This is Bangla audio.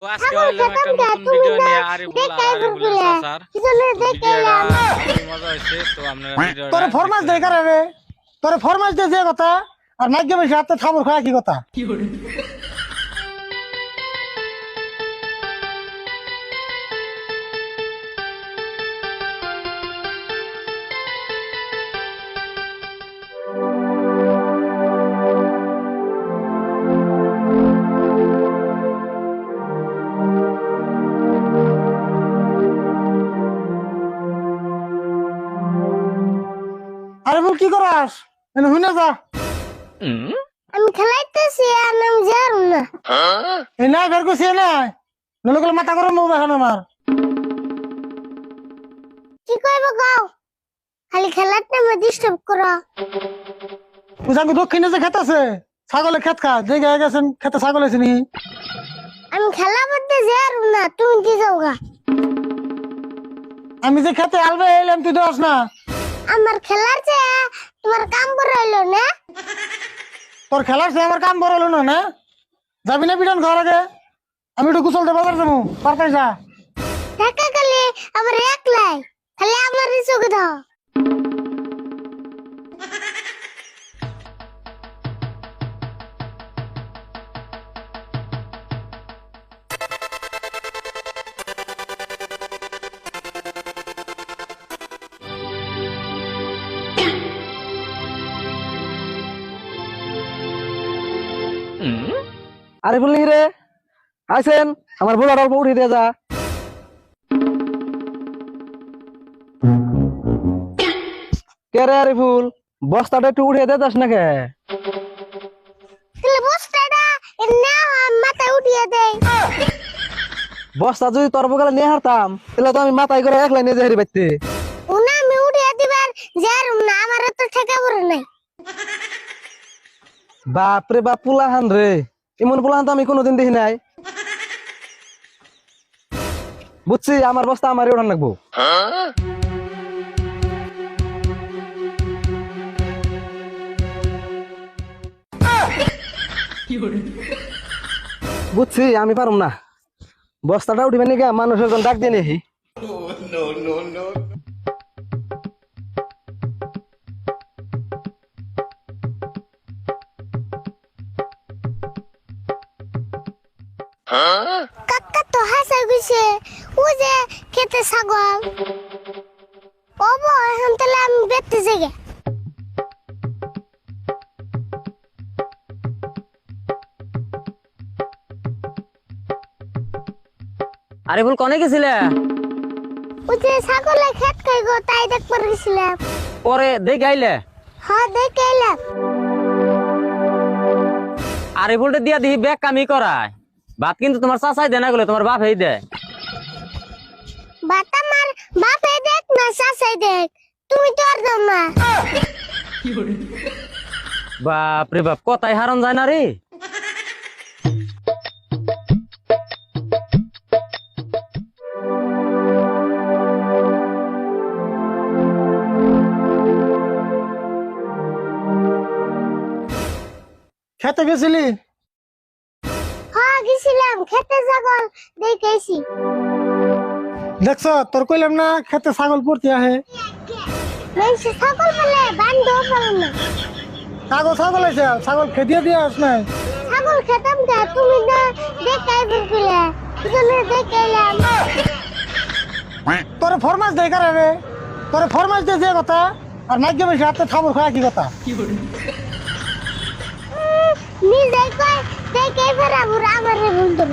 তো আজকে হইলাম একটা নতুন ভিডিও নিয়ে আরিফুল স্যার ভিডিওটা খুবই মজা হয়েছে। তো আপনারা ভিডিওটা তোরে ফরমাস দেই করে রে, তোরে ফরমাস দে যে কথা আর নাইগে বেশি হাতে থামর খায় কি কথা। আরে বল কি করাস এনে হুনে যা। আমি খেলাইতেছি আর নাম জারু না। এই না বের করছি না নলে গেলে মাথা গরম হবে এখন আমার। কি কইব গাও খালি খেলাতে মে ডিস্টার্ব করা। বুঝাঙ্গ দক্ষিণে যে খেত আছে ছাগলে খেত খা যে গায়ে গেছেন খেতে ছাগল আছে নি। আমি খেলা করতে জারু না, তুমি কি যাওগা? আমি যে খেতে আলবে এলাম তুই দোস না। আমার খেলার চেয়ে তোমার কাম বড় হইলো না। তোর খেলার সে আমার কাম বড় হলো না। না যাবি না বিডন ঘর আগে আমি একটু গুছলতে বাজার যাবো পারতাই যা। টাকা খালি আমার একলাই খালি আমার চোখে দাও। আরিফুল রে আইছেন আমার ভুলার অল্প উঠিয়ে দিয়ে যা। কে রে আরিফুল বস্তাটা একটু উঠিয়ে দিয়ে যাস না কে? তাহলে বস্তাটা না মাথায় উঠিয়ে দেই। বস্তা যদি তোর বগলে নিয়ে হারতাম তাহলে তো আমি মাথায় করে একলাই নিয়ে যাই বাইতে। উনা আমি উঠিয়ে দিবার জারু না, আমার তো টাকা বড় নাই। বাপ রে বাপ পুলাহান রে, এমন পুলাহান তো আমি কোনোদিন দেখি নাই। বুঝছি আমার বস্তা আমারই উঠান লাগবো। বুঝছি আমি পারুম না, বস্তাটা উঠিবে নাকি মানুষ একজন ডাক দিয়ে নেহি। কাকা তো হাসা গেছে ও যে খেতে ছাগল ওবো এখন তাহলে আমি বেতে জেগে। আরিফুল কনে গেছিলে? ও যে ছাগলে খেত খাই গো তাই দেখবার গেছিলাম। পরে দেখে আইলে? হ্যাঁ দেখে এলাম। আরিফুলটা দিয়া দিহি ব্যাগ কামি করায় ভাত কিন্তু তোমার চাচাই দেয় না গেলে তোমার বাপ এই দেয়। বাত আমার বাপে দেখ না শাসাই দেখ, তুমি তো আর দাও না। বাপ রে বাপ কথাই হারন যায় না রে। খেতে গেছিলি? হ্যাঁ গেছিলাম খেতে ছাগল দেখেছি। দেখছ তোর কইলাম না খেতে ছাগল পড়তে আহে। মেয়ে ছাগল বলে বান্ধব পারো না। ছাগল ছাগল আছে ছাগল খেদিয়ে দিয়ে আস নাই। ছাগল খেতাম না, তুমি না দেখাই বলছিলে এজন্য দেখে এলাম। তোরে ফরমাস দেই করে রে, তোরে ফরমাস দে যে কথা আর নাইগে বেশি হাতে থামর খায় কি কথা। নিজে কই দেখে ফেরা বুড়া আমারে বন্ধু।